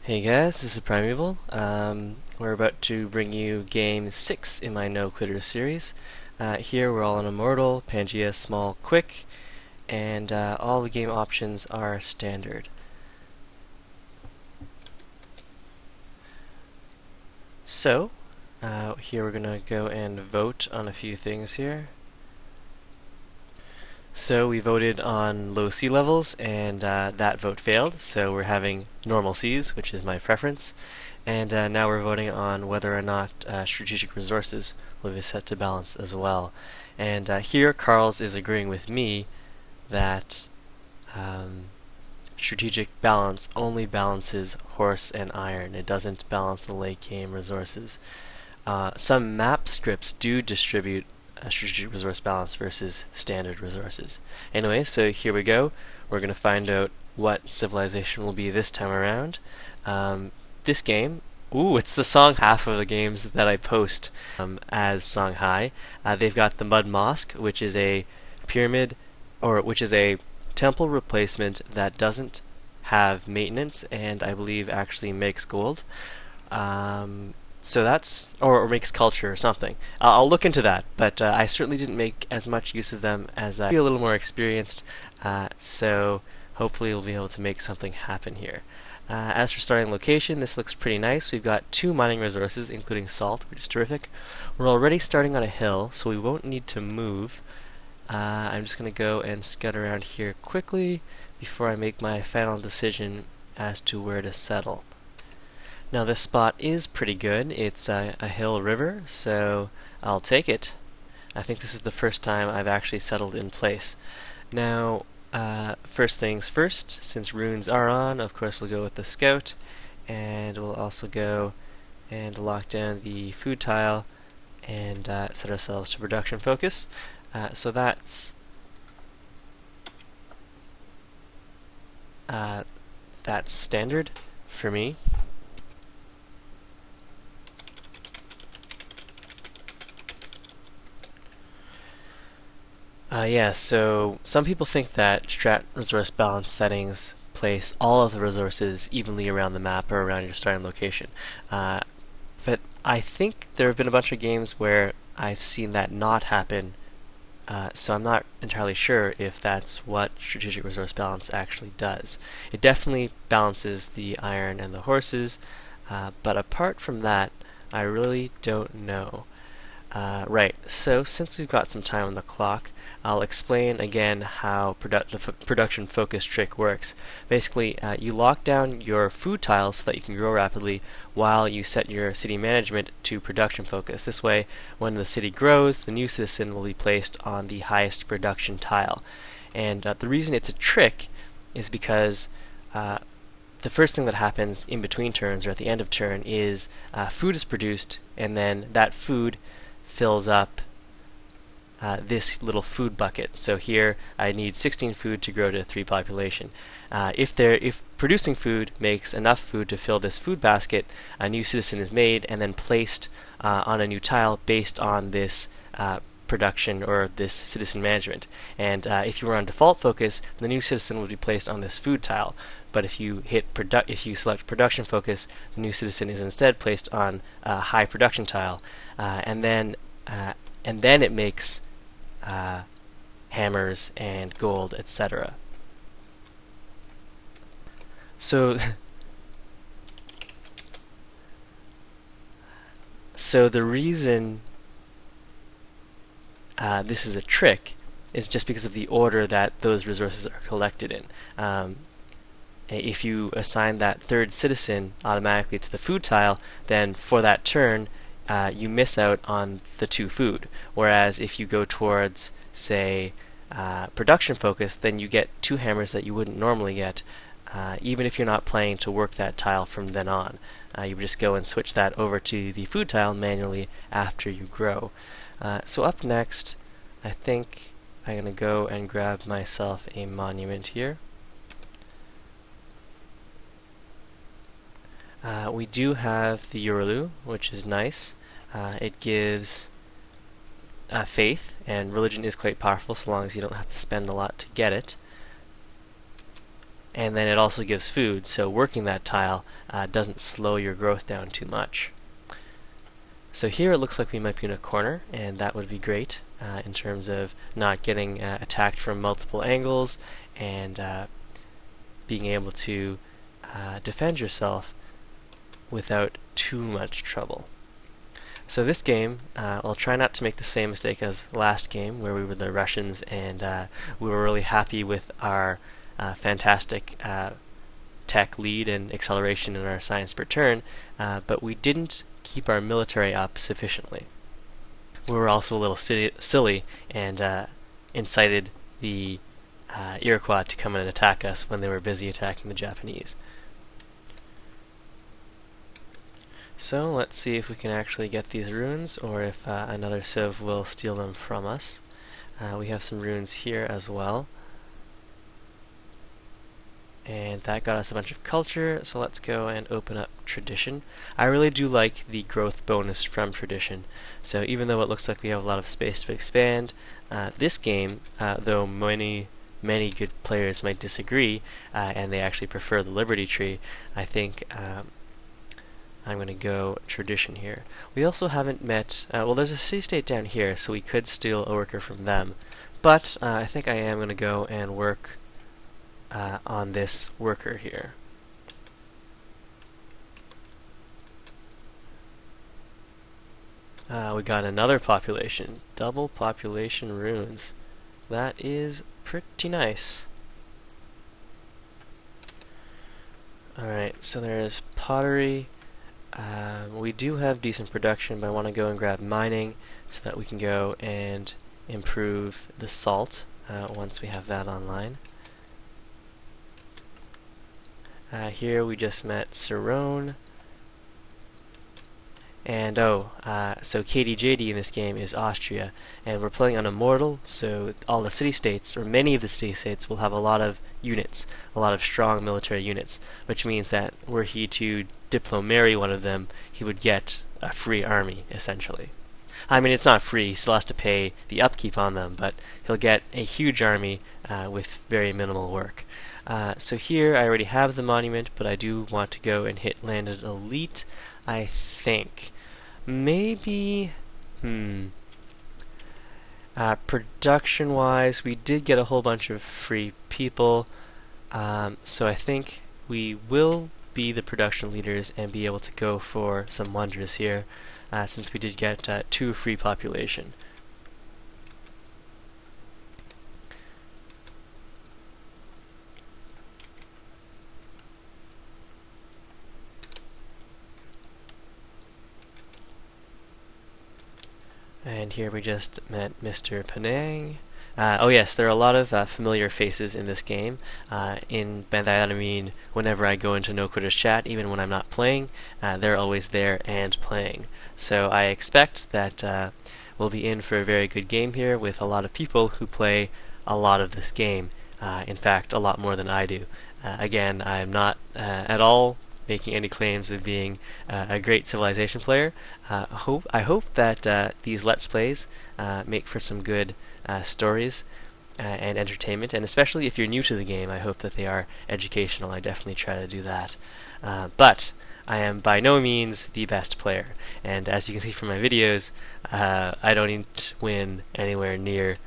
Hey guys, this is Primeval. We're about to bring you game 6 in my No Quitter series. Here we're all on Immortal, Pangaea, Small, Quick, and all the game options are standard. So, here we're going to go and vote on a few things here. So we voted on low sea levels, and that vote failed, so we're having normal seas, which is my preference. And now we're voting on whether or not strategic resources will be set to balance as well. And here, Carl's is agreeing with me that strategic balance only balances horse and iron. It doesn't balance the late game resources. Some map scripts do distribute strategic resource balance versus standard resources. Anyway, so here we go. We're going to find out what civilization will be this time around. This game, it's the Song half of the games that I post as Songhai. They've got the Mud Mosque, which is a pyramid, or which is a temple replacement that doesn't have maintenance, and I believe actually makes gold. So that's, or makes culture or something. I'll look into that, but I certainly didn't make as much use of them as I feel a little more experienced, so hopefully we'll be able to make something happen here. As for starting location, this looks pretty nice. We've got 2 mining resources, including salt, which is terrific. We're already starting on a hill, so we won't need to move. I'm just going to go and scout around here quickly before I make my final decision as to where to settle. Now this spot is pretty good. It's a hill river, so I'll take it. I think this is the first time I've actually settled in place. Now, first things first, since runes are on, of course we'll go with the scout, and we'll also go and lock down the food tile and set ourselves to production focus. So that's standard for me. So some people think that strat resource balance settings place all of the resources evenly around the map or around your starting location. But I think there have been a bunch of games where I've seen that not happen, so I'm not entirely sure if that's what strategic resource balance actually does. It definitely balances the iron and the horses, but apart from that, I really don't know. Right, so since we've got some time on the clock, I'll explain again how the production focus trick works. Basically, you lock down your food tiles so that you can grow rapidly while you set your city management to production focus. This way, when the city grows, the new citizen will be placed on the highest production tile. And the reason it's a trick is because the first thing that happens in between turns or at the end of turn is food is produced, and then that food fills up this little food bucket. So here I need 16 food to grow to 3 population. If producing food makes enough food to fill this food basket, a new citizen is made and then placed on a new tile based on this production or this citizen management. And if you were on default focus, the new citizen would be placed on this food tile. But if you select production focus, the new citizen is instead placed on a high production tile, and then it makes hammers and gold, etc. So, so the reason this is a trick is just because of the order that those resources are collected in. If you assign that third citizen automatically to the food tile, then for that turn, you miss out on the 2 food. Whereas if you go towards, say, production focus, then you get 2 hammers that you wouldn't normally get, even if you're not planning to work that tile from then on. You would just go and switch that over to the food tile manually after you grow. So up next, I think I'm going to go and grab myself a monument here. We do have the Urulu, which is nice. It gives faith, and religion is quite powerful so long as you don't have to spend a lot to get it. and then it also gives food, so working that tile doesn't slow your growth down too much. So here it looks like we might be in a corner, and that would be great in terms of not getting attacked from multiple angles and being able to defend yourself without too much trouble. So this game, I'll try not to make the same mistake as last game where we were the Russians and we were really happy with our fantastic tech lead and acceleration in our science per turn, but we didn't keep our military up sufficiently. We were also a little silly and incited the Iroquois to come and attack us when they were busy attacking the Japanese. So let's see if we can actually get these runes, or if another civ will steal them from us. We have some runes here as well. And that got us a bunch of culture, so let's go and open up tradition. I really do like the growth bonus from tradition. So even though it looks like we have a lot of space to expand, this game, though many good players might disagree, and they actually prefer the Liberty Tree, I think I'm going to go tradition here. We also haven't met, well, there's a city-state down here, so we could steal a worker from them. But I think I am going to go and work on this worker here. We got another population. Double population runes. That is pretty nice. Alright, so there's pottery. We do have decent production, but I want to go and grab mining so that we can go and improve the salt once we have that online. Here we just met Cerrone. And so KDJD in this game is Austria, and we're playing on Immortal, so all the city-states, or many of the city-states, will have a lot of units, a lot of strong military units, which means that were he to diplomarry one of them, he would get a free army, essentially. I mean, it's not free, he still has to pay the upkeep on them, but he'll get a huge army with very minimal work. So here I already have the monument, but I do want to go and hit landed elite, I think. Maybe, production-wise, we did get a whole bunch of free people, so I think we will be the production leaders and be able to go for some wonders here, since we did get 2 free population. And here we just met Mr. Pangaea. Oh yes, there are a lot of familiar faces in this game. In by that I mean whenever I go into No Quitters chat, even when I'm not playing, they're always there and playing. So I expect that we'll be in for a very good game here with a lot of people who play a lot of this game. In fact, a lot more than I do. Again, I'm not at all making any claims of being a great Civilization player. I hope that these Let's Plays make for some good stories and entertainment, and especially if you're new to the game, I hope that they are educational. I definitely try to do that. But I am by no means the best player, and as you can see from my videos, I don't even win anywhere near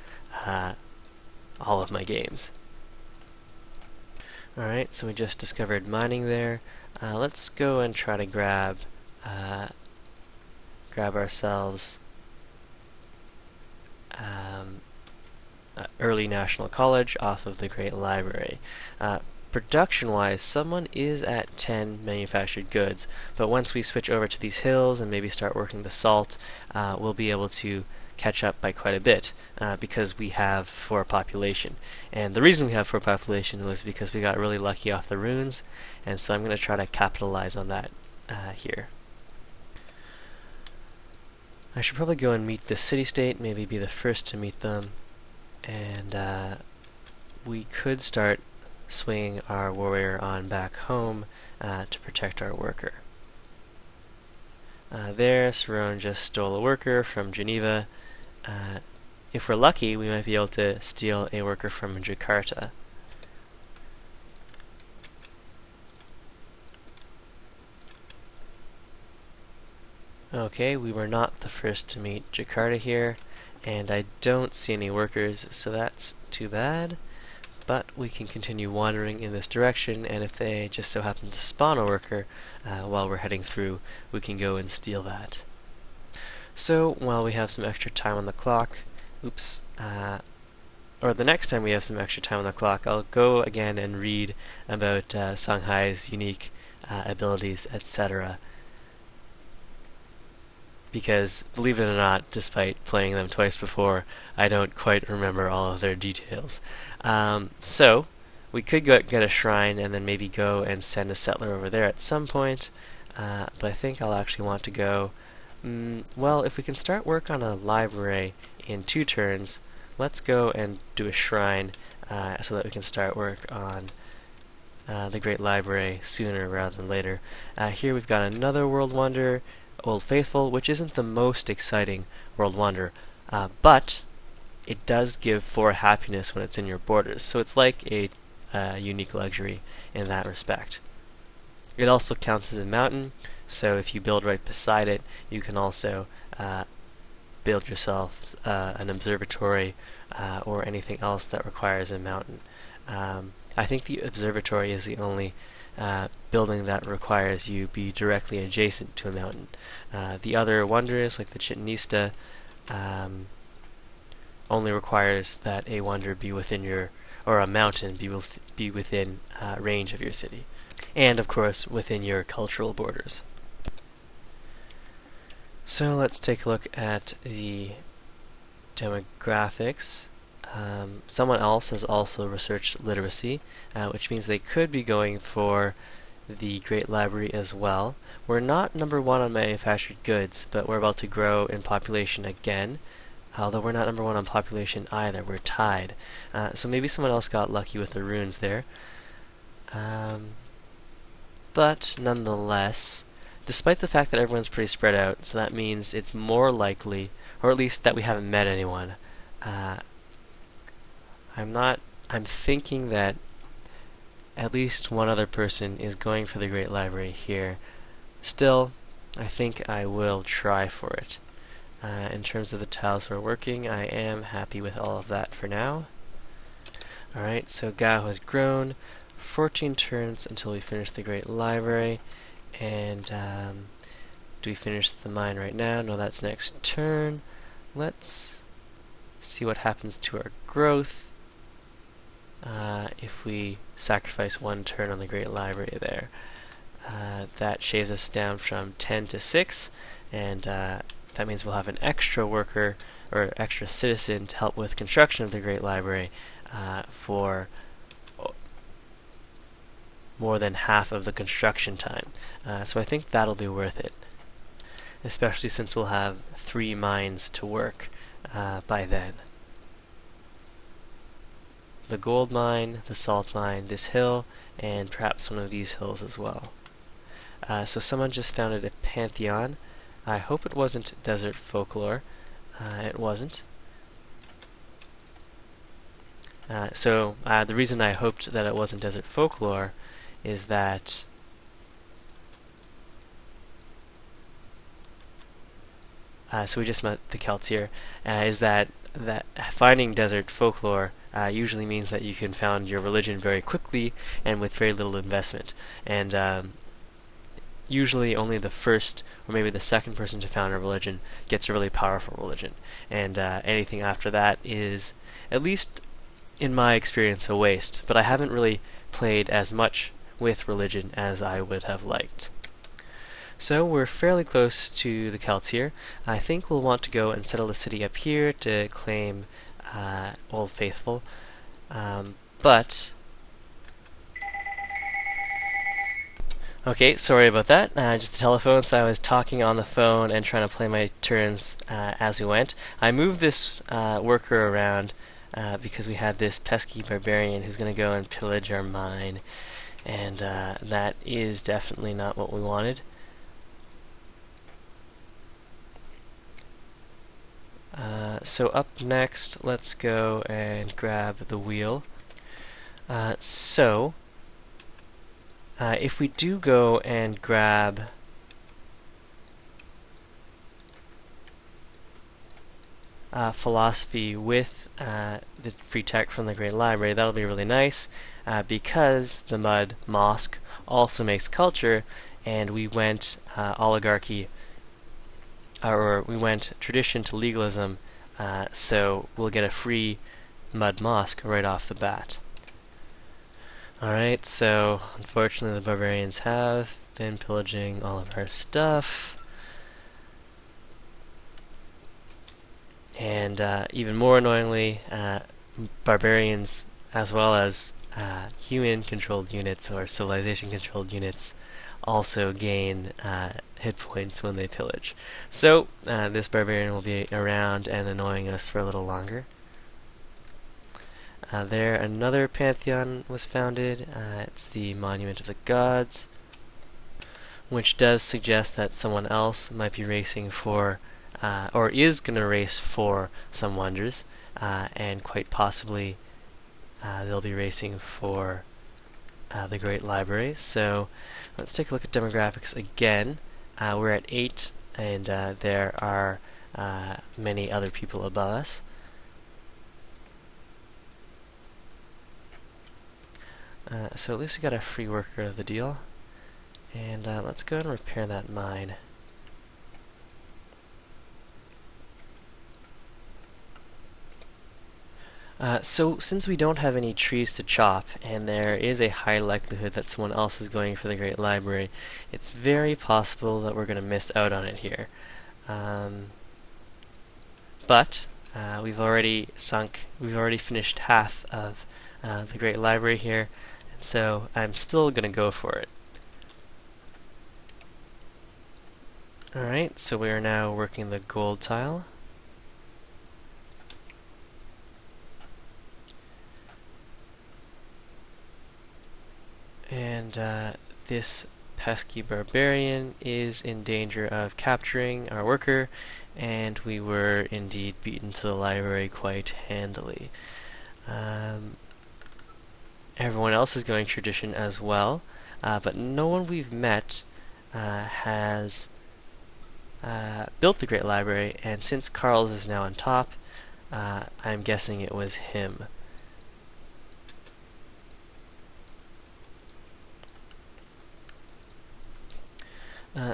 all of my games. Alright, so we just discovered mining there. Let's go and try to grab ourselves early National College off of the Great Library. Production-wise, someone is at 10 manufactured goods, but once we switch over to these hills and maybe start working the salt, we'll be able to catch up by quite a bit because we have 4 population. And the reason we have 4 population was because we got really lucky off the runes, and so I'm going to try to capitalize on that here. I should probably go and meet the city-state, maybe be the first to meet them, and we could start swinging our warrior on back home to protect our worker. There, Cerrone just stole a worker from Geneva. If we're lucky, we might be able to steal a worker from Jakarta. Okay, we were not the first to meet Jakarta here, and I don't see any workers, so that's too bad. But we can continue wandering in this direction, and if they just so happen to spawn a worker while we're heading through, we can go and steal that. So while we have some extra time on the clock, or the next time we have some extra time on the clock, I'll go again and read about Songhai's unique abilities, etc. Because, believe it or not, despite playing them twice before, I don't quite remember all of their details. So, we could get a shrine and then maybe go and send a settler over there at some point, but I think I'll actually want to go... well, if we can start work on a library in 2 turns, let's go and do a shrine so that we can start work on the Great Library sooner rather than later. Here we've got another World Wonder, Old Faithful, which isn't the most exciting World Wonder, but it does give 4 happiness when it's in your borders, so it's like a unique luxury in that respect. It also counts as a mountain, so if you build right beside it, you can also build yourself an observatory or anything else that requires a mountain. I think the observatory is the only building that requires you be directly adjacent to a mountain. The other wonders, like the Chitinista, only requires that a wonder be within your, or a mountain be within range of your city, and of course within your cultural borders. So let's take a look at the demographics. Someone else has also researched literacy, which means they could be going for the Great Library as well. We're not number 1 on manufactured goods, but we're about to grow in population again, although we're not number 1 on population either. We're tied. So maybe someone else got lucky with the runes there. But nonetheless, despite the fact that everyone's pretty spread out, so that means it's more likely, or at least that we haven't met anyone. I'm thinking that at least one other person is going for the Great Library here. Still, I think I will try for it. In terms of the tiles we're working, I am happy with all of that for now. Alright, so Gao has grown. 14 turns until we finish the Great Library. And do we finish the mine right now? No, that's next turn. Let's see what happens to our growth if we sacrifice 1 turn on the Great Library there. That shaves us down from 10 to 6, and that means we'll have an extra worker or extra citizen to help with construction of the Great Library for more than half of the construction time. So I think that'll be worth it, especially since we'll have 3 mines to work by then. The gold mine, the salt mine, this hill, and perhaps one of these hills as well. So someone just founded a pantheon. I hope it wasn't desert folklore. It wasn't. So the reason I hoped that it wasn't desert folklore is that so we just met the Celts here, is that finding desert folklore usually means that you can found your religion very quickly and with very little investment. And usually only the first or maybe the second person to found a religion gets a really powerful religion. And anything after that is, at least in my experience, a waste. But I haven't really played as much with religion as I would have liked. So we're fairly close to the Celts here. I think we'll want to go and settle a city up here to claim Old Faithful. But okay, sorry about that. Just the telephone, so I was talking on the phone and trying to play my turns as we went. I moved this worker around because we had this pesky barbarian who's going to go and pillage our mine, and that is definitely not what we wanted. So up next, let's go and grab the wheel. If we do go and grab philosophy with the free tech from the Great Library, that'll be really nice because the Mud Mosque also makes culture, and we went oligarchy, or we went tradition to legalism, so we'll get a free Mud Mosque right off the bat. Alright, so unfortunately the barbarians have been pillaging all of our stuff. And even more annoyingly, barbarians as well as human-controlled units or civilization-controlled units also gain hit points when they pillage. So this barbarian will be around and annoying us for a little longer. There, another pantheon was founded. It's the Monument of the Gods, which does suggest that someone else might be racing for, or is going to race for some wonders, and quite possibly they'll be racing for the Great Library. So let's take a look at demographics again. We're at 8, and there are many other people above us. So at least we got a free worker of the deal. And let's go and repair that mine. So since we don't have any trees to chop, and there is a high likelihood that someone else is going for the Great Library, it's very possible that we're going to miss out on it here. But we've already finished half of the Great Library here, and so I'm still going to go for it. Alright, so we are now working the gold tile. And this pesky barbarian is in danger of capturing our worker, and we were indeed beaten to the library quite handily. Everyone else is going tradition as well, but no one we've met has built the Great Library, and since Carl's is now on top, I'm guessing it was him.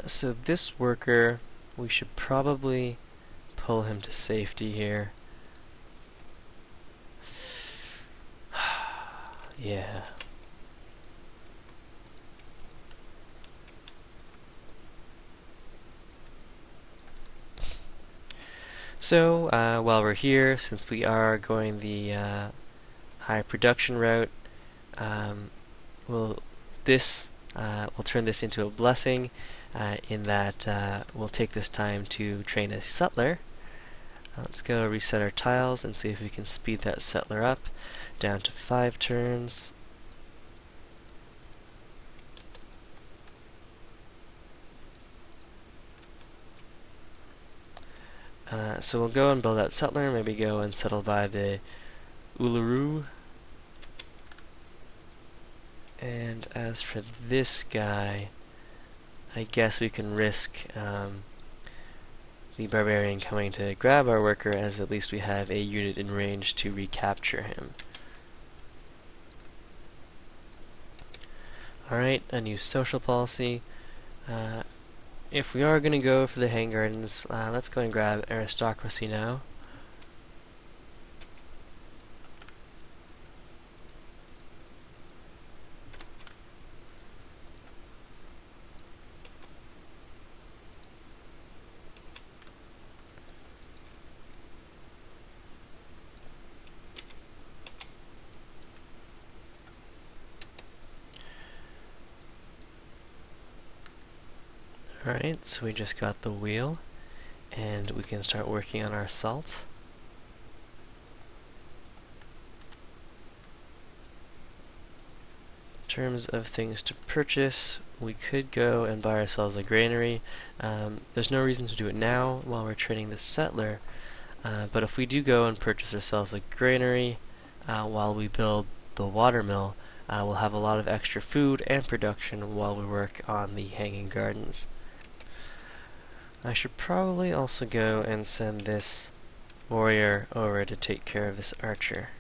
So this worker, we should probably pull him to safety here. Yeah. So, while we're here, since we are going the high production route, we'll turn this into a blessing, in that we'll take this time to train a settler. Let's go reset our tiles and see if we can speed that settler up down to 5 turns. So we'll go and build that settler, maybe go and settle by the Uluru. And as for this guy, I guess we can risk the barbarian coming to grab our worker, as at least we have a unit in range to recapture him. Alright, a new social policy. If we are going to go for the hang gardens, let's go and grab aristocracy now. Alright, so we just got the wheel, and we can start working on our salt. In terms of things to purchase, we could go and buy ourselves a granary. There's no reason to do it now while we're training the settler, but if we do go and purchase ourselves a granary while we build the watermill, we'll have a lot of extra food and production while we work on the hanging gardens. I should probably also go and send this warrior over to take care of this archer.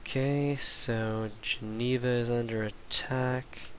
Okay, so Geneva is under attack.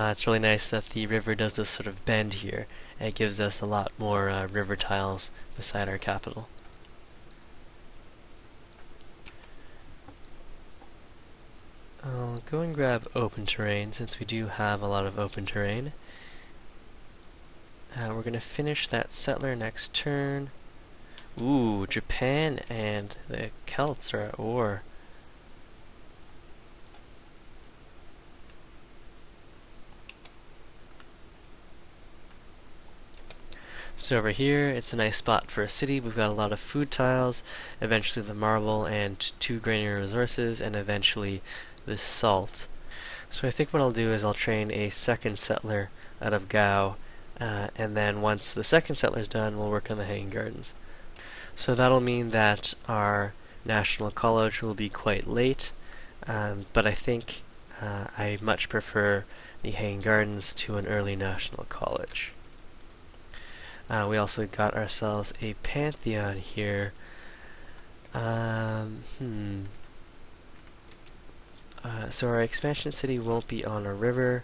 It's really nice that the river does this sort of bend here. It gives us a lot more river tiles beside our capital. I'll go and grab open terrain since we do have a lot of open terrain. We're going to finish that settler next turn. Ooh, Japan and the Celts are at war. So over here, it's a nice spot for a city. We've got a lot of food tiles, eventually the marble and 2 granary resources, and eventually the salt. So I think what I'll do is I'll train a second settler out of Gao, and then once the second settler's done, we'll work on the Hanging Gardens. So that'll mean that our National College will be quite late, but I think I much prefer the Hanging Gardens to an early National College. We also got ourselves a Pantheon here. So our expansion city won't be on a river.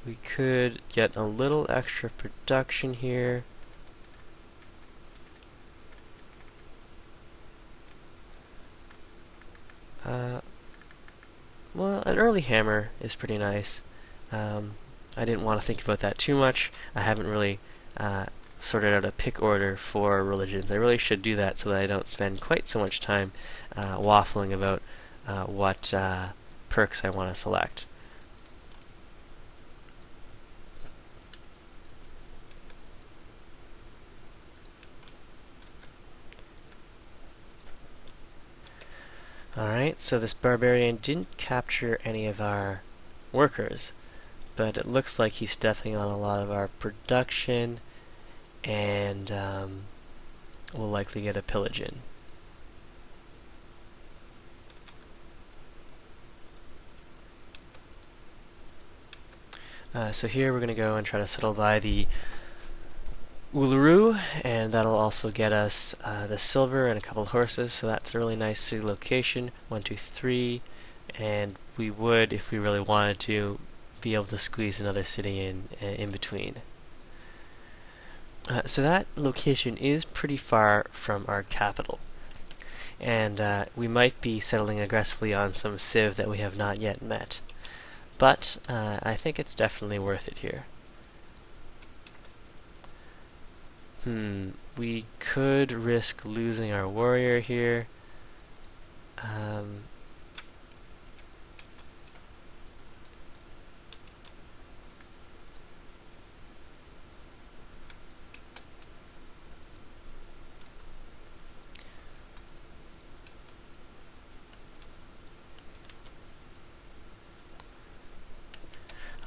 We could get a little extra production here. Well, an early hammer is pretty nice. I didn't want to think about that too much. I haven't really sorted out a pick order for religions. I really should do that so that I don't spend quite so much time waffling about what perks I want to select. Alright, so this barbarian didn't capture any of our workers, but it looks like he's stepping on a lot of our production, and we'll likely get a pillage in. So here we're going to go and try to settle by the Uluru, and that'll also get us the silver and a couple of horses, so that's a really nice city location. 1, 2, 3, and we would, if we really wanted to, be able to squeeze another city in between. So that location is pretty far from our capital, and we might be settling aggressively on some civ that we have not yet met, but I think it's definitely worth it here. We could risk losing our warrior here.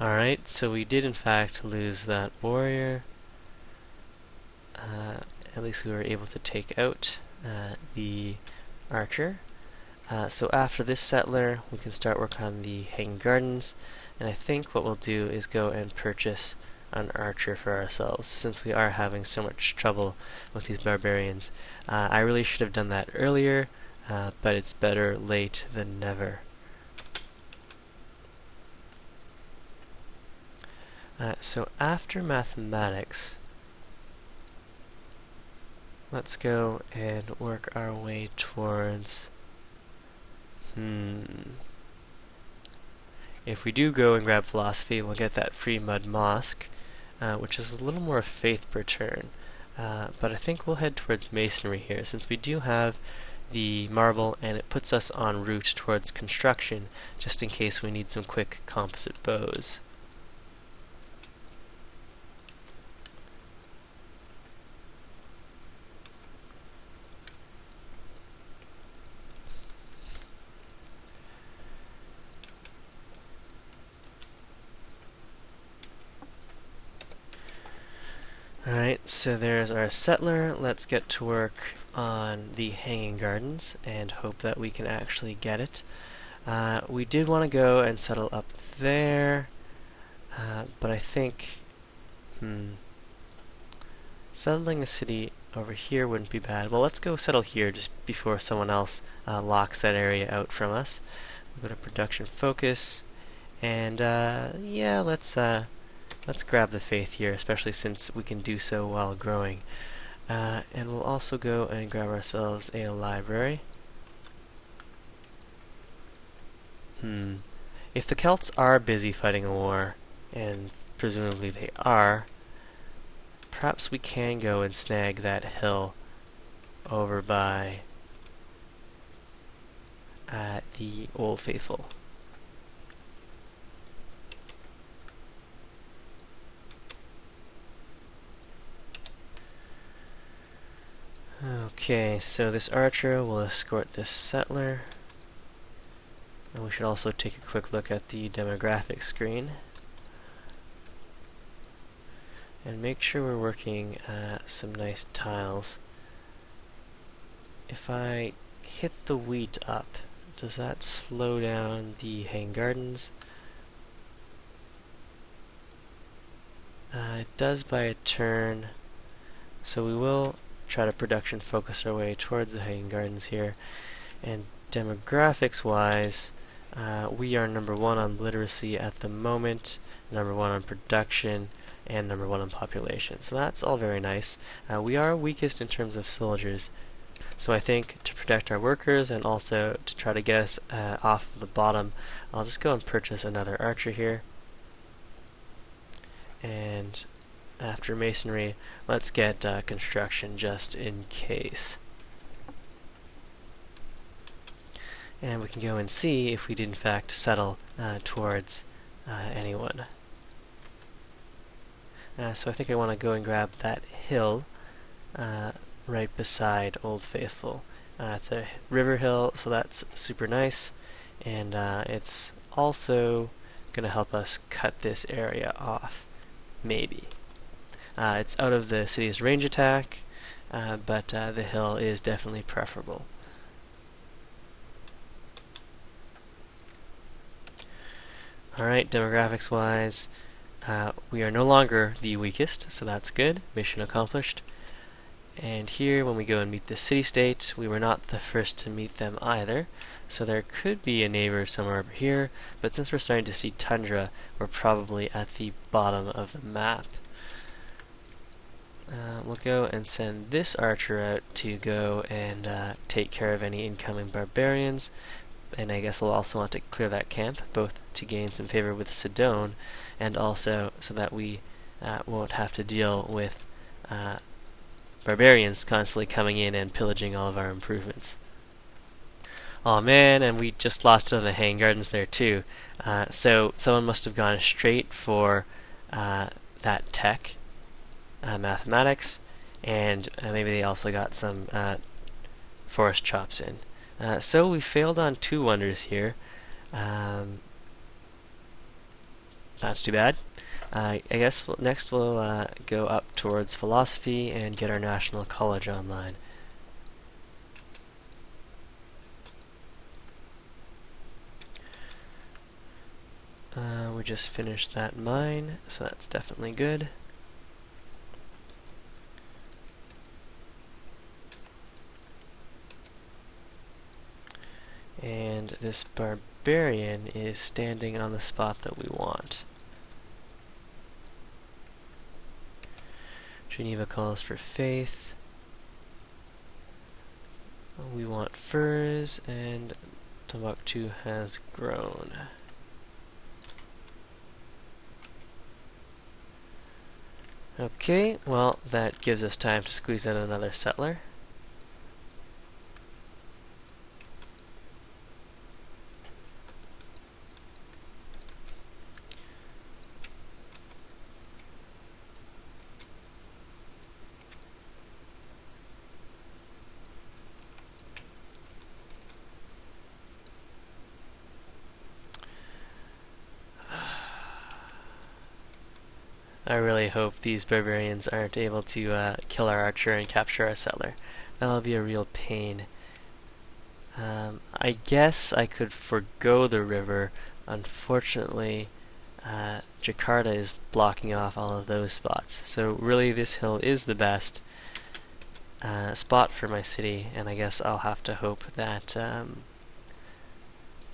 Alright, so we did in fact lose that warrior. At least we were able to take out the archer. So after this settler, we can start work on the Hanging Gardens, and I think what we'll do is go and purchase an archer for ourselves, since we are having so much trouble with these barbarians. I really should have done that earlier, but it's better late than never. So after mathematics, let's go and work our way towards... If we do go and grab philosophy, we'll get that free mud mosque, which is a little more faith per turn. But I think we'll head towards masonry here, since we do have the marble, and it puts us en route towards construction, just in case we need some quick composite bows. so there's our settler. Let's get to work on the hanging gardens and hope that we can actually get it. We did want to go and settle up there, but I think settling a city over here wouldn't be bad. Well, let's go settle here just before someone else locks that area out from us. We'll go to production focus, and yeah, let's grab the faith here, especially since we can do so while growing. And we'll also go and grab ourselves a library. If the Celts are busy fighting a war, and presumably they are, perhaps we can go and snag that hill over by the Old Faithful. Okay, so this archer will escort this settler. And we should also take a quick look at the demographic screen and make sure we're working some nice tiles. If I hit the wheat up, does that slow down the hanging gardens? It does by a turn, so we will try to production focus our way towards the hanging gardens here. And demographics wise, we are number 1 on literacy at the moment, number 1 on production, and number 1 on population. So that's all very nice. We are weakest in terms of soldiers, so I think to protect our workers and also to try to get us off the bottom, I'll just go and purchase another archer here. And after masonry, let's get construction just in case. And we can go and see if we did in fact settle towards anyone. So I think I want to go and grab that hill right beside Old Faithful. It's a river hill, so that's super nice, and it's also going to help us cut this area off, maybe. It's out of the city's range attack, but the hill is definitely preferable. Alright, demographics wise, we are no longer the weakest, so that's good. Mission accomplished. And here, when we go and meet the city-state, we were not the first to meet them either, so there could be a neighbor somewhere over here, but since we're starting to see tundra, we're probably at the bottom of the map. We'll go and send this archer out to go and take care of any incoming barbarians, and I guess we'll also want to clear that camp, both to gain some favor with Sidon, and also so that we won't have to deal with barbarians constantly coming in and pillaging all of our improvements. Oh man, and we just lost it on the hanging gardens there too. So someone must have gone straight for that tech, mathematics, and maybe they also got some forest chops in. So we failed on 2 wonders here. That's too bad. I guess next we'll go up towards philosophy and get our national college online. We just finished that mine, so that's definitely good. And this barbarian is standing on the spot that we want. Geneva calls for faith. We want furs, and Timbuktu has grown. Okay, well, that gives us time to squeeze in another settler. I really hope these barbarians aren't able to kill our archer and capture our settler. That'll be a real pain. I guess I could forgo the river. Unfortunately, Jakarta is blocking off all of those spots. So really this hill is the best spot for my city, and I guess I'll have to hope that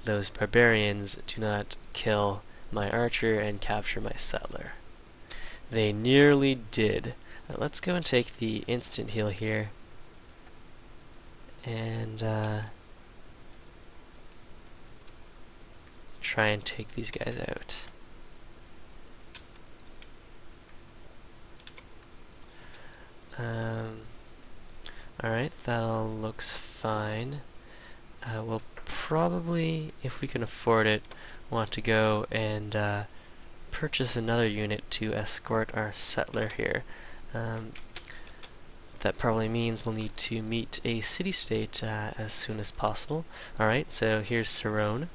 those barbarians do not kill my archer and capture my settler. They nearly did. Let's go and take the instant heal here. And try and take these guys out. Alright, that all looks fine. We'll probably, if we can afford it, want to go and purchase another unit to escort our settler here. That probably means we'll need to meet a city-state as soon as possible. Alright, so here's Sarone.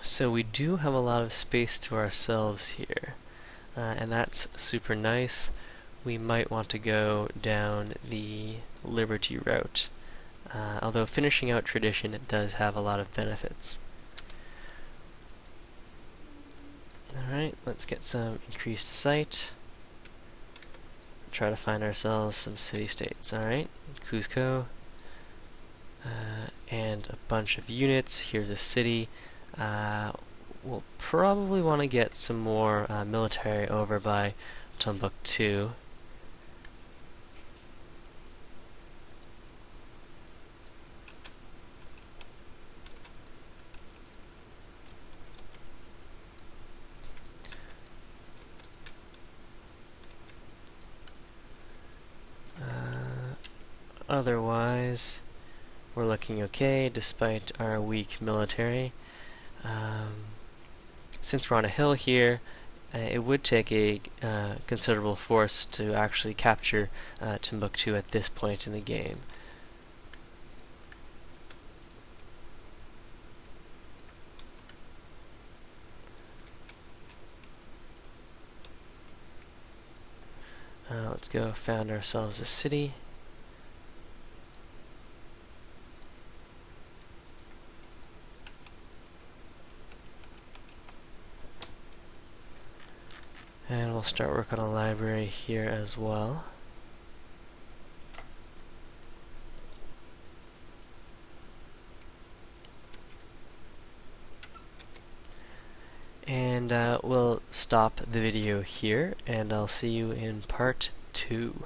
So we do have a lot of space to ourselves here, and that's super nice. We might want to go down the Liberty route, although finishing out tradition, it does have a lot of benefits. Alright, let's get some increased sight. Try to find ourselves some city-states. Alright, Cuzco, and a bunch of units. Here's a city. We'll probably want to get some more military over by Timbuktu. Otherwise, we're looking okay despite our weak military. Since we're on a hill here, it would take a considerable force to actually capture Timbuktu at this point in the game. Let's go found ourselves a city. And we'll start work on a library here as well. And we'll stop the video here, and I'll see you in part 2.